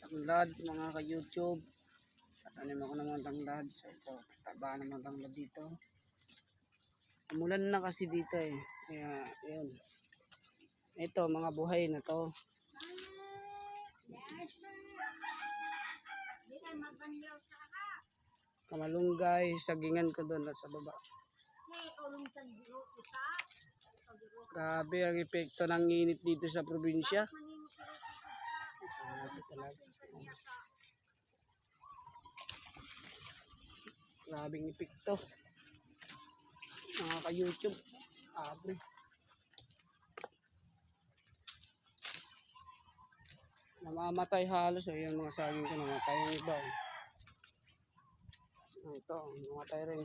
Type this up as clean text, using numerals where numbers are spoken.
tanglad mga ka-YouTube. Tatanim ako ng mga tanglad. So ito, taba ng mga tanglad dito. Umulan na kasi dito eh. Kaya yun. Ito, mga buhay na to. Kamalunggay, sagingan ko doon sa baba. Grabe ang epekto ng init dito sa probinsya. Grabe talaga. Grabing epekto. Mga ka-YouTube. Grabe. Namamatay halos. O yung mga saging ko namatay yung iba. Ito, namatay rin.